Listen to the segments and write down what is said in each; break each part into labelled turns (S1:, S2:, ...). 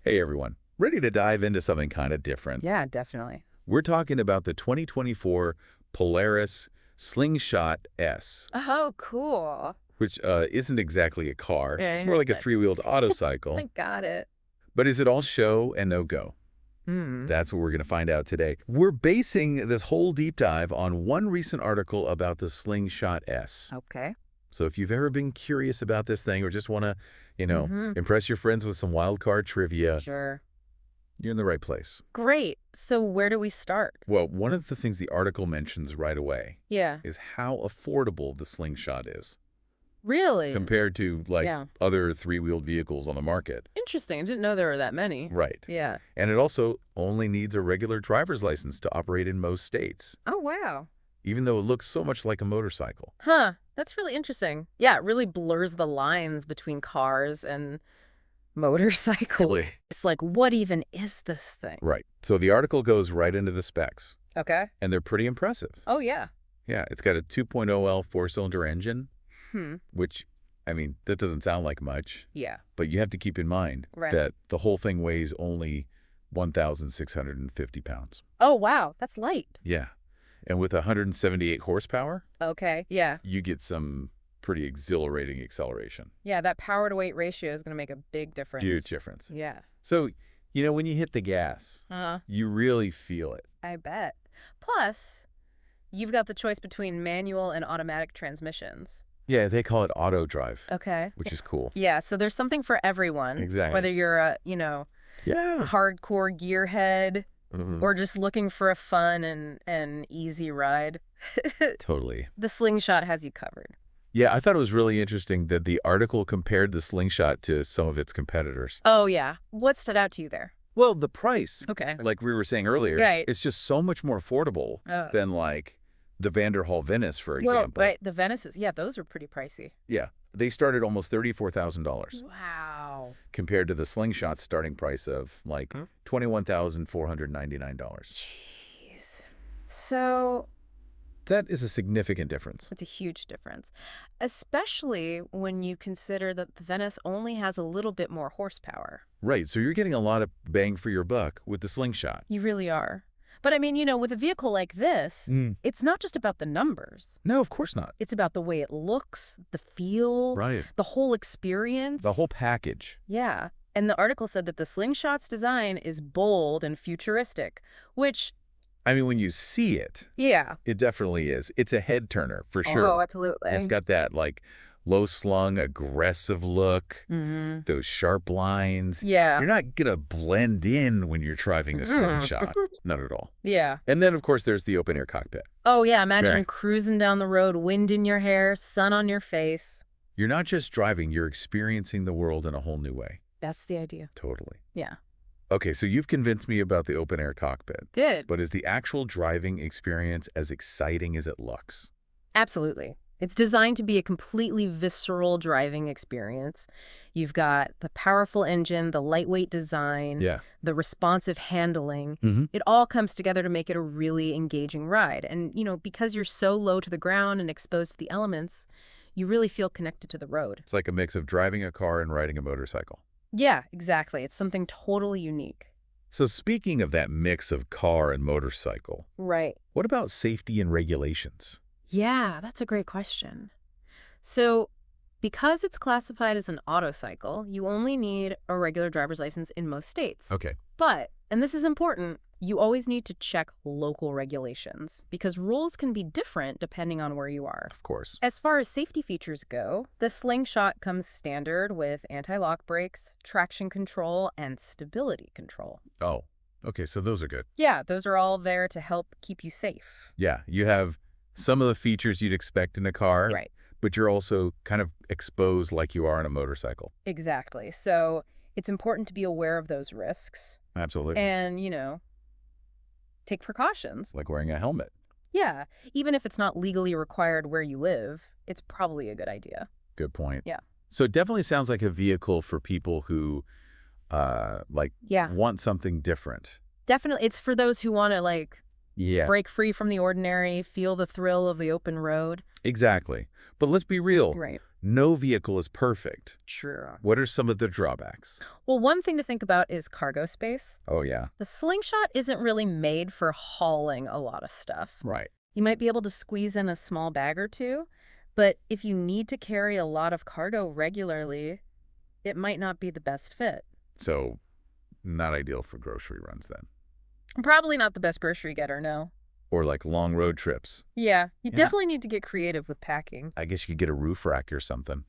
S1: Hey everyone, ready to dive into something kind of different.
S2: Yeah, definitely.
S1: We're talking about the 2024 Polaris Slingshot S,
S2: Oh, cool.
S1: which isn't exactly a car. It's
S2: Yeah,
S1: more like a
S2: but
S1: three-wheeled autocycle.
S2: I got it.
S1: But is it all show and no go?
S2: Hmm.
S1: That's what we're going to find out today. We're basing this whole deep dive on one recent article about the Slingshot S.
S2: Okay.
S1: So if you've ever been curious about this thing or just want to,
S2: Mm-hmm.
S1: impress your friends with some wild card trivia,
S2: Sure.
S1: you're in the right place.
S2: Great. So where do we start?
S1: Well, one of the things the article mentions right away
S2: Yeah.
S1: is how affordable the Slingshot is
S2: Really?
S1: compared to, like,
S2: Yeah.
S1: other three-wheeled vehicles on the market.
S2: Interesting. I didn't know there were that many.
S1: Right.
S2: Yeah.
S1: And it also only needs a regular driver's license to operate in most states,
S2: Oh, wow.
S1: even though it looks so much like a motorcycle.
S2: Huh. That's really interesting. Yeah, it really blurs the lines between cars and motorcycles.
S1: Really?
S2: It's like, what even is this thing?
S1: Right. So the article goes right into the specs,
S2: Okay.
S1: and they're pretty impressive.
S2: Oh, yeah.
S1: Yeah, it's got a 2.0L four-cylinder engine,
S2: Hmm.
S1: which, I mean, that doesn't sound like much.
S2: Yeah.
S1: But you have to keep in mind
S2: Right.
S1: that the whole thing weighs only 1,650 pounds.
S2: Oh, wow. That's light.
S1: Yeah. And with 178 horsepower,
S2: Okay. Yeah.
S1: you get some pretty exhilarating acceleration.
S2: Yeah, that power to weight ratio is going to make a big difference.
S1: Huge difference.
S2: Yeah.
S1: So, when you hit the gas, you really feel it.
S2: I bet. Plus, you've got the choice between manual and automatic transmissions.
S1: Yeah, they call it auto drive,
S2: Okay.
S1: which is cool.
S2: Yeah, so there's something for everyone.
S1: Exactly.
S2: Whether you're a,
S1: Yeah.
S2: hardcore gearhead
S1: Mhm.
S2: or just looking for a fun and easy ride.
S1: Totally.
S2: The Slingshot has you covered.
S1: Yeah, I thought it was really interesting that the article compared the Slingshot to some of its competitors.
S2: Oh, yeah. What stood out to you there?
S1: Well, the price,
S2: Okay.
S1: like we were saying earlier,
S2: Right.
S1: is just so much more affordable than, like, the Vanderhall Venice, for example.
S2: Well, right, the Venices, yeah, those are pretty pricey.
S1: Yeah, they start at almost $34,000
S2: Wow.
S1: compared to the Slingshot's starting price of, like, $21,499.
S2: Jeez. So
S1: That is a significant difference.
S2: it's a huge difference, especially when you consider that the Venice only has a little bit more horsepower.
S1: Right, so you're getting a lot of bang for your buck with the Slingshot.
S2: You really are. But I mean, with a vehicle like this, it's not just about the numbers.
S1: No, of course not.
S2: It's about the way it looks, the feel,
S1: Right.
S2: the whole experience.
S1: The whole package.
S2: Yeah. And the article said that the Slingshot's design is bold and futuristic, which,
S1: I mean, when you see it,
S2: yeah.
S1: it definitely is. It's a head turner, for sure.
S2: Oh, absolutely.
S1: It's got that, like, low-slung, aggressive look, those sharp lines.
S2: Yeah.
S1: You're not going to blend in when you're driving a Slingshot. Not at all.
S2: Yeah.
S1: And then, of course, there's the open-air cockpit.
S2: Oh, yeah. Imagine
S1: Right.
S2: cruising down the road, wind in your hair, sun on your face.
S1: You're not just driving, you're experiencing the world in a whole new way.
S2: That's the idea.
S1: Totally.
S2: Yeah.
S1: Okay, so you've convinced me about the open-air cockpit.
S2: Good.
S1: But is the actual driving experience as exciting as it looks?
S2: Absolutely. It's designed to be a completely visceral driving experience. You've got the powerful engine, the lightweight design,
S1: Yeah.
S2: the responsive handling.
S1: Mm-hmm.
S2: It all comes together to make it a really engaging ride. And, because you're so low to the ground and exposed to the elements, you really feel connected to the road.
S1: It's like a mix of driving a car and riding a motorcycle.
S2: Yeah, exactly. It's something totally unique.
S1: So speaking of that mix of car and motorcycle,
S2: Right.
S1: what about safety and regulations?
S2: Yeah, that's a great question. So, because it's classified as an autocycle, you only need a regular driver's license in most states.
S1: Okay.
S2: But, and this is important, you always need to check local regulations because rules can be different depending on where you are.
S1: Of course.
S2: As far as safety features go, the Slingshot comes standard with anti-lock brakes, traction control, and stability control.
S1: Oh, okay, so those are good.
S2: Yeah, those are all there to help keep you safe.
S1: Yeah, you have some of the features you'd expect in a car,
S2: Right.
S1: but you're also kind of exposed like you are on a motorcycle.
S2: Exactly. So it's important to be aware of those risks
S1: Absolutely.
S2: and, take precautions.
S1: Like wearing a helmet.
S2: Yeah, even if it's not legally required where you live, it's probably a good idea.
S1: Good point.
S2: Yeah.
S1: So it definitely sounds like a vehicle for people who,
S2: Yeah,
S1: want something different.
S2: definitely. It's for those who want to,
S1: Yeah.
S2: break free from the ordinary, feel the thrill of the open road.
S1: Exactly. But let's be real.
S2: Right.
S1: No vehicle is perfect.
S2: True.
S1: What are some of the drawbacks?
S2: Well, one thing to think about is cargo space.
S1: Oh, yeah.
S2: The Slingshot isn't really made for hauling a lot of stuff.
S1: Right.
S2: You might be able to squeeze in a small bag or two, but if you need to carry a lot of cargo regularly, it might not be the best fit.
S1: So, not ideal for grocery runs then.
S2: Probably not the best grocery getter, no.
S1: Or like long road trips.
S2: Yeah, you
S1: Yeah.
S2: definitely need to get creative with packing.
S1: I guess you could get a roof rack or something.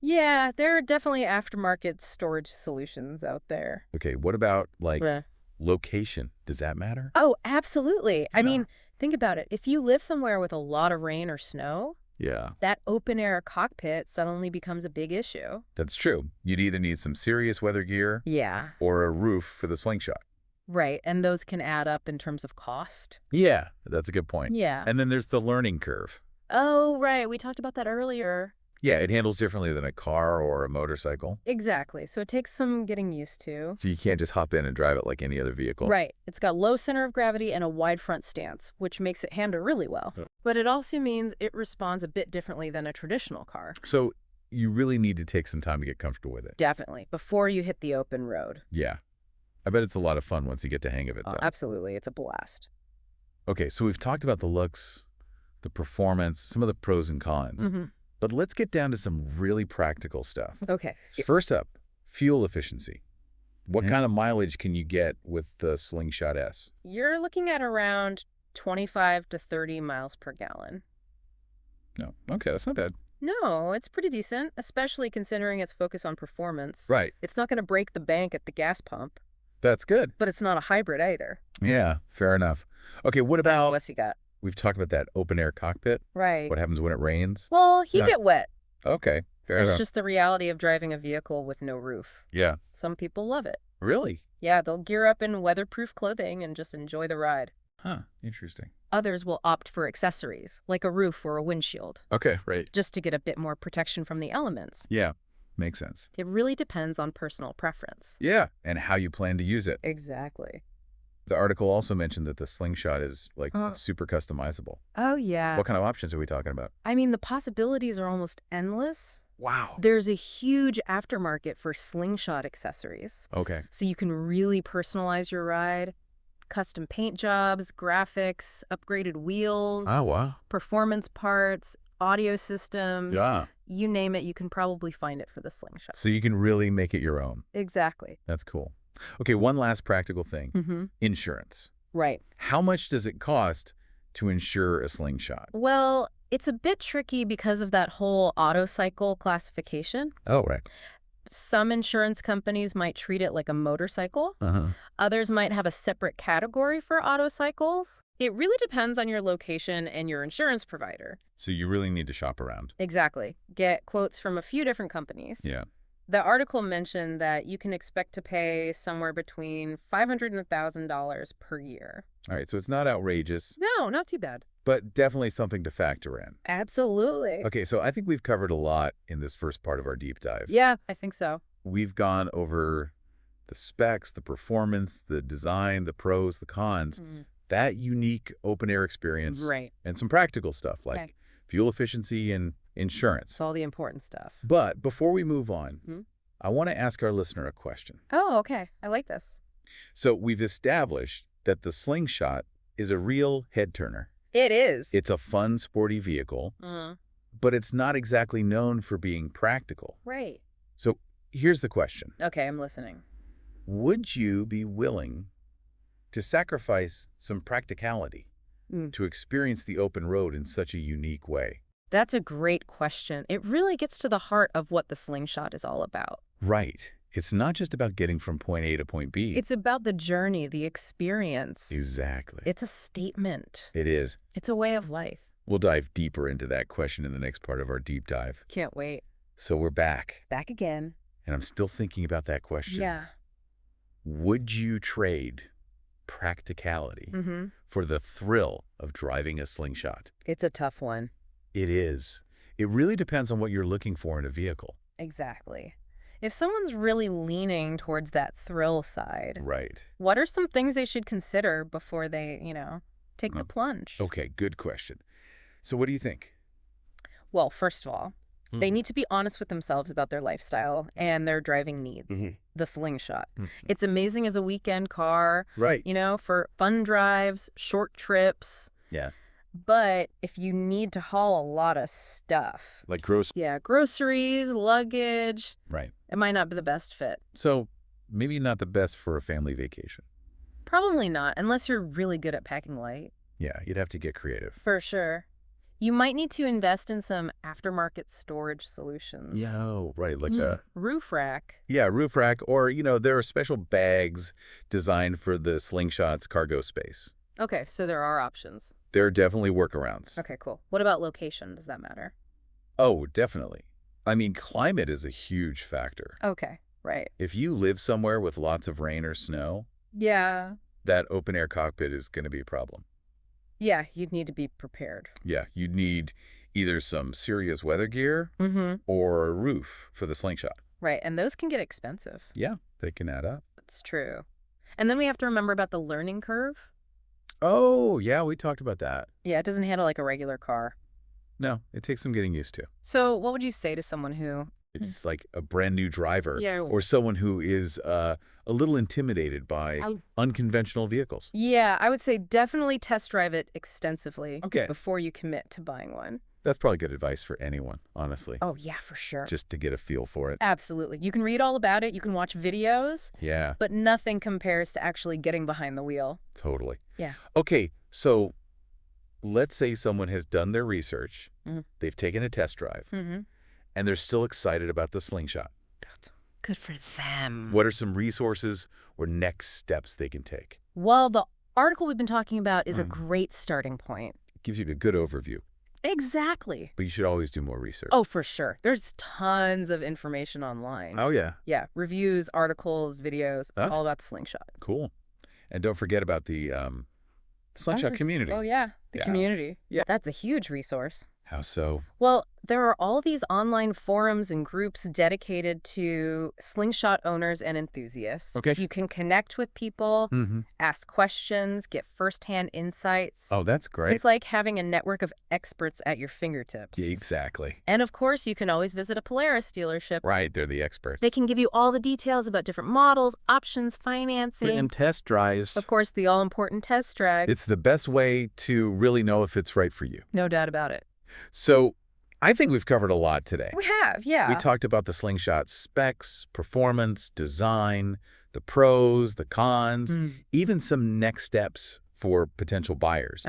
S2: Yeah, there are definitely aftermarket storage solutions out there.
S1: Okay, what about like
S2: Yeah.
S1: location? Does that matter?
S2: Oh, absolutely. I
S1: Yeah.
S2: mean, think about it. If you live somewhere with a lot of rain or snow,
S1: Yeah,
S2: that open-air cockpit suddenly becomes a big issue.
S1: that's true. You'd either need some serious weather gear
S2: Yeah.
S1: or a roof for the slingshot.
S2: Right, and those can add up in terms of cost.
S1: Yeah, that's a good point.
S2: Yeah.
S1: And then there's the learning curve.
S2: Oh, right. We talked about that earlier.
S1: Yeah, it handles differently than a car or a motorcycle.
S2: Exactly. So it takes some getting used to.
S1: So you can't just hop in and drive it like any other vehicle.
S2: Right. It's got low center of gravity and a wide front stance, which makes it handle really well.
S1: Yeah.
S2: But it also means it responds a bit differently than a traditional car.
S1: So you really need to take some time to get comfortable with it.
S2: Definitely. Before you hit the open road.
S1: Yeah. I bet it's a lot of fun once you get the hang of it,
S2: Oh,
S1: though.
S2: absolutely. It's a blast.
S1: Okay, so we've talked about the looks, the performance, some of the pros and cons.
S2: Mm-hmm.
S1: But let's get down to some really practical stuff.
S2: Okay.
S1: First up, fuel efficiency. What kind of mileage can you get with the Slingshot S?
S2: You're looking at around 25 to 30 miles per gallon.
S1: No. Okay, that's not bad.
S2: No, it's pretty decent, especially considering its focus on performance.
S1: Right.
S2: It's not going to break the bank at the gas pump,
S1: That's good.
S2: but it's not a hybrid either.
S1: Yeah, fair enough. Okay, what
S2: What
S1: about,
S2: else you got?
S1: we've talked about that open air cockpit.
S2: Right.
S1: What happens when it rains?
S2: Well, you
S1: Yeah.
S2: get wet.
S1: Okay, fair
S2: It's
S1: enough.
S2: just the reality of driving a vehicle with no roof.
S1: Yeah.
S2: Some people love it.
S1: Really?
S2: Yeah, they'll gear up in weatherproof clothing and just enjoy the ride.
S1: Huh, interesting.
S2: Others will opt for accessories, like a roof or a windshield,
S1: Okay, right.
S2: just to get a bit more protection from the elements.
S1: Yeah, makes sense.
S2: It really depends on personal preference.
S1: Yeah, and how you plan to use it.
S2: Exactly.
S1: The article also mentioned that the Slingshot is like
S2: Huh.
S1: super customizable.
S2: Oh, yeah.
S1: What kind of options are we talking about?
S2: I mean, the possibilities are almost endless.
S1: Wow.
S2: There's a huge aftermarket for slingshot accessories,
S1: Okay.
S2: so you can really personalize your ride. Custom paint jobs, graphics, upgraded wheels,
S1: Oh, wow.
S2: performance parts, audio systems.
S1: Yeah.
S2: You name it, you can probably find it for the slingshot.
S1: So you can really make it your own.
S2: Exactly.
S1: That's cool. Okay, one last practical thing.
S2: Mm-hmm.
S1: Insurance.
S2: Right.
S1: How much does it cost to insure a Slingshot?
S2: Well, it's a bit tricky because of that whole auto cycle classification.
S1: Oh, right.
S2: Some insurance companies might treat it like a motorcycle.
S1: Uh-huh.
S2: Others might have a separate category for auto cycles. It really depends on your location and your insurance provider.
S1: So you really need to shop around.
S2: Exactly. Get quotes from a few different companies.
S1: Yeah.
S2: The article mentioned that you can expect to pay somewhere between $500 and $1,000 per year.
S1: All right, so it's not outrageous,
S2: No, not too bad.
S1: but definitely something to factor in.
S2: Absolutely.
S1: Okay, so I think we've covered a lot in this first part of our deep dive.
S2: Yeah, I think so.
S1: We've gone over the specs, the performance, the design, the pros, the cons, that unique open-air experience,
S2: Right.
S1: and some practical stuff like
S2: Okay.
S1: fuel efficiency and insurance.
S2: It's all the important stuff.
S1: But before we move on,
S2: Mhm.
S1: I want to ask our listener a question.
S2: Oh, okay. I like this.
S1: So we've established that the Slingshot is a real head-turner.
S2: It is.
S1: It's a fun, sporty vehicle, but it's not exactly known for being practical.
S2: Right.
S1: So here's the question.
S2: Okay, I'm listening.
S1: Would you be willing to sacrifice some practicality to experience the open road in such a unique way?
S2: That's a great question. It really gets to the heart of what the slingshot is all about.
S1: Right. It's not just about getting from point A to point B.
S2: It's about the journey, the experience.
S1: Exactly.
S2: It's a statement.
S1: It is.
S2: It's a way of life.
S1: We'll dive deeper into that question in the next part of our deep dive.
S2: Can't wait.
S1: So we're back,
S2: Back again.
S1: and I'm still thinking about that question.
S2: Yeah.
S1: Would you trade practicality for the thrill of driving a Slingshot?
S2: It's a tough one.
S1: It is. It really depends on what you're looking for in a vehicle.
S2: Exactly. If someone's really leaning towards that thrill side,
S1: Right.
S2: what are some things they should consider before they, take the plunge?
S1: Okay, good question. So what do you think?
S2: Well, first of all, They need to be honest with themselves about their lifestyle and their driving needs. The Slingshot. It's amazing as a weekend car,
S1: Right.
S2: you know, for fun drives, short trips.
S1: Yeah.
S2: But if you need to haul a lot of stuff,
S1: Like gross.
S2: yeah, groceries, luggage,
S1: Right.
S2: it might not be the best fit.
S1: So maybe not the best for a family vacation.
S2: Probably not, unless you're really good at packing light.
S1: Yeah, you'd have to get creative.
S2: For sure. You might need to invest in some aftermarket storage solutions.
S1: Yeah, oh, right, like a
S2: Roof rack.
S1: roof rack, or there are special bags designed for the Slingshot's cargo space.
S2: Okay, so there are options.
S1: There are definitely workarounds.
S2: Okay, cool. What about location? Does that matter?
S1: Oh, definitely. I mean, climate is a huge factor.
S2: Okay, right.
S1: If you live somewhere with lots of rain or snow,
S2: Yeah.
S1: that open air cockpit is going to be a problem.
S2: Yeah, you'd need to be prepared.
S1: Yeah, you'd need either some serious weather gear or a roof for the Slingshot.
S2: Right, and those can get expensive.
S1: Yeah, they can add up.
S2: That's true. And then we have to remember about the learning curve.
S1: Oh, yeah, we talked about that.
S2: Yeah, it doesn't handle like a regular car.
S1: No, it takes some getting used to.
S2: So what would you say to someone who...
S1: It's like a brand new driver
S2: Yeah.
S1: or someone who is a little intimidated by unconventional vehicles.
S2: Yeah, I would say definitely test drive it extensively
S1: Okay.
S2: before you commit to buying one.
S1: That's probably good advice for anyone, honestly,
S2: Oh, yeah, for sure.
S1: just to get a feel for it.
S2: Absolutely. You can read all about it. You can watch videos.
S1: Yeah,
S2: But nothing compares to actually getting behind the wheel.
S1: totally.
S2: Yeah.
S1: Okay, so let's say someone has done their research,
S2: Mhm.
S1: they've taken a test drive, and they're still excited about the Slingshot.
S2: Good for them.
S1: What are some resources or next steps they can take?
S2: Well, the article we've been talking about is a great starting point.
S1: It gives you a good overview,
S2: Exactly.
S1: but you should always do more research.
S2: Oh, for sure. There's tons of information online.
S1: Oh, yeah.
S2: Yeah, reviews, articles, videos,
S1: Huh?
S2: all about the Slingshot.
S1: Cool. And don't forget about the Slingshot community.
S2: Oh, yeah, the
S1: Yeah.
S2: community.
S1: Yeah.
S2: That's a huge resource.
S1: How so?
S2: Well, there are all these online forums and groups dedicated to Slingshot owners and enthusiasts.
S1: Okay.
S2: You can connect with people, ask questions, get firsthand insights.
S1: Oh, that's great.
S2: It's like having a network of experts at your fingertips.
S1: Yeah, exactly.
S2: And of course, you can always visit a Polaris dealership.
S1: Right, they're the experts.
S2: They can give you all the details about different models, options, financing.
S1: And test drives.
S2: Of course, the all-important test drive.
S1: It's the best way to really know if it's right for you.
S2: No doubt about it.
S1: So I think we've covered a lot today.
S2: We have, yeah.
S1: We talked about the Slingshot specs, performance, design, the pros, the cons, even some next steps for potential buyers.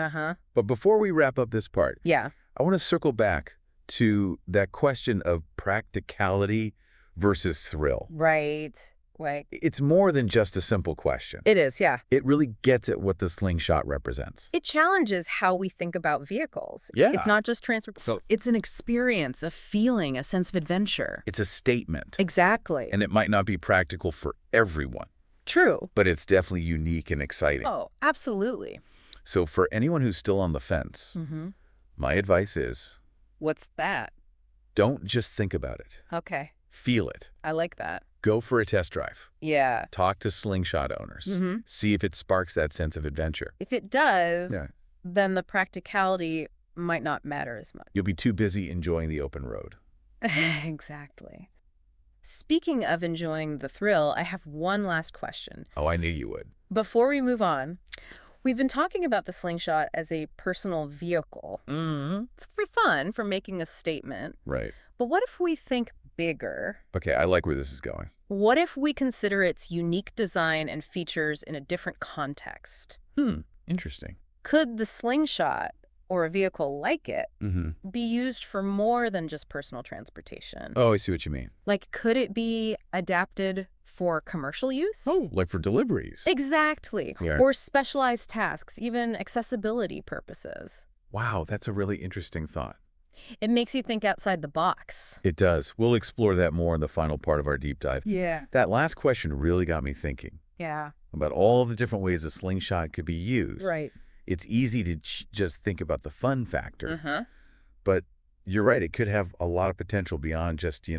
S1: But before we wrap up this part,
S2: Yeah.
S1: I want to circle back to that question of practicality versus thrill.
S2: Right. Right.
S1: It's more than just a simple question.
S2: It is, yeah.
S1: It really gets at what the Slingshot represents.
S2: It challenges how we think about vehicles.
S1: Yeah.
S2: It's not just transport.
S1: So-
S2: It's an experience, a feeling, a sense of adventure.
S1: It's a statement,
S2: Exactly.
S1: and it might not be practical for everyone,
S2: True.
S1: but it's definitely unique and exciting.
S2: Oh, absolutely.
S1: So for anyone who's still on the fence, my advice is
S2: What's that?
S1: don't just think about it.
S2: Okay.
S1: Feel it.
S2: I like that.
S1: Go for a test drive.
S2: Yeah.
S1: Talk to Slingshot owners. See if it sparks that sense of adventure.
S2: If it does,
S1: Yeah.
S2: then the practicality might not matter as much.
S1: You'll be too busy enjoying the open road.
S2: Exactly. Speaking of enjoying the thrill, I have one last question.
S1: Oh, I knew you would.
S2: Before we move on, we've been talking about the Slingshot as a personal vehicle. For fun, for making a statement.
S1: Right.
S2: But what if we think bigger?
S1: Okay, I like where this is going.
S2: What if we consider its unique design and features in a different context?
S1: Interesting.
S2: Could the Slingshot, or a vehicle like it, be used for more than just personal transportation?
S1: Oh, I see what you mean.
S2: Like, could it be adapted for commercial use?
S1: Oh, like for deliveries.
S2: Exactly.
S1: Yeah.
S2: Or specialized tasks, even accessibility purposes.
S1: Wow, that's a really interesting thought.
S2: It makes you think outside the box.
S1: It does. We'll explore that more in the final part of our deep dive.
S2: Yeah.
S1: That last question really got me thinking
S2: Yeah.
S1: about all the different ways a Slingshot could be used.
S2: Right.
S1: It's easy to just think about the fun factor, but you're right. It could have a lot of potential beyond just,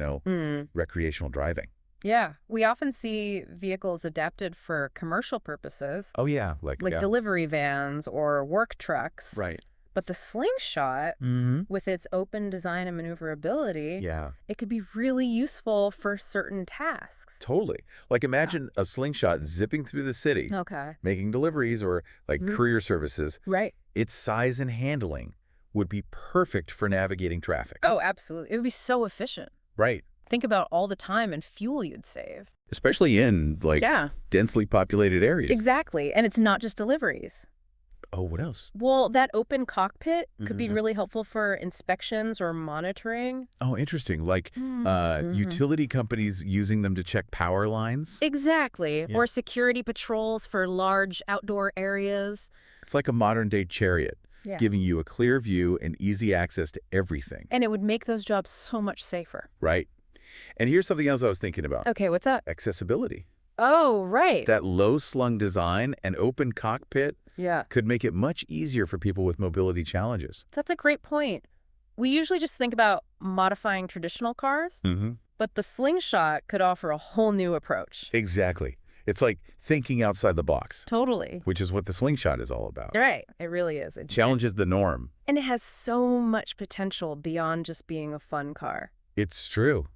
S1: recreational driving.
S2: Yeah. We often see vehicles adapted for commercial purposes,
S1: Oh, yeah.
S2: like
S1: yeah.
S2: delivery vans or work trucks.
S1: Right.
S2: But the Slingshot, with its open design and maneuverability, it could be really useful for certain tasks.
S1: Totally. Like imagine a Slingshot zipping through the city, making deliveries or like courier services.
S2: Right.
S1: Its size and handling would be perfect for navigating traffic.
S2: Oh, absolutely. It would be so efficient.
S1: Right.
S2: Think about all the time and fuel you'd save.
S1: Especially in, like, densely populated areas.
S2: Exactly. And it's not just deliveries.
S1: Oh, what else?
S2: Well, that open cockpit could be really helpful for inspections or monitoring.
S1: Oh, interesting. Like utility companies using them to check power lines?
S2: Exactly. Yeah. Or security patrols for large outdoor areas.
S1: It's like a modern-day chariot, giving you a clear view and easy access to everything.
S2: And it would make those jobs so much safer.
S1: Right. And here's something else I was thinking about.
S2: Okay, what's that?
S1: Accessibility.
S2: Oh, right.
S1: That low-slung design and open cockpit could make it much easier for people with mobility challenges.
S2: That's a great point. We usually just think about modifying traditional cars, but the Slingshot could offer a whole new approach.
S1: Exactly. It's like thinking outside the box.
S2: Totally.
S1: Which is what the Slingshot is all about.
S2: Right. It really is. It
S1: challenges the norm.
S2: And it has so much potential beyond just being a fun car.
S1: It's true.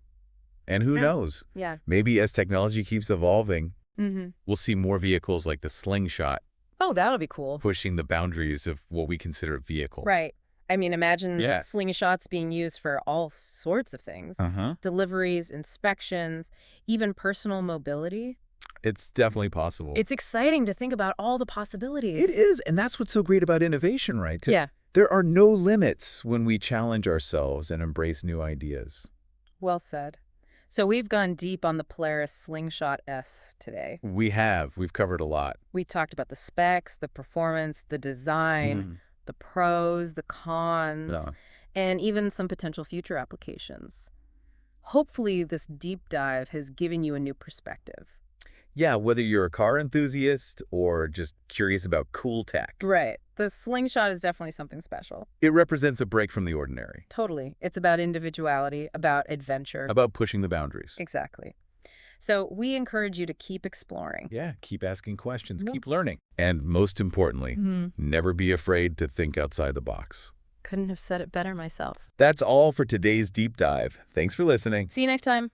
S1: And who knows?
S2: Yeah.
S1: Maybe as technology keeps evolving, we'll see more vehicles like the Slingshot.
S2: Oh, that'll be cool.
S1: Pushing the boundaries of what we consider a vehicle.
S2: Right. I mean, imagine Slingshots being used for all sorts of things. Deliveries, inspections, even personal mobility.
S1: It's definitely possible.
S2: It's exciting to think about all the possibilities.
S1: It is, and that's what's so great about innovation, right? Yeah. There are no limits when we challenge ourselves and embrace new ideas.
S2: Well said. So we've gone deep on the Polaris Slingshot S today.
S1: We have. We've covered a lot.
S2: We talked about the specs, the performance, the design, the pros, the cons, and even some potential future applications. Hopefully this deep dive has given you a new perspective.
S1: Yeah, whether you're a car enthusiast or just curious about cool tech.
S2: Right. The Slingshot is definitely something special.
S1: It represents a break from the ordinary.
S2: Totally. It's about individuality, about adventure.
S1: About pushing the boundaries.
S2: Exactly. So we encourage you to keep exploring.
S1: Yeah, keep asking questions, keep learning. And most importantly, never be afraid to think outside the box.
S2: Couldn't have said it better myself.
S1: That's all for today's deep dive. Thanks for listening.
S2: See you next time.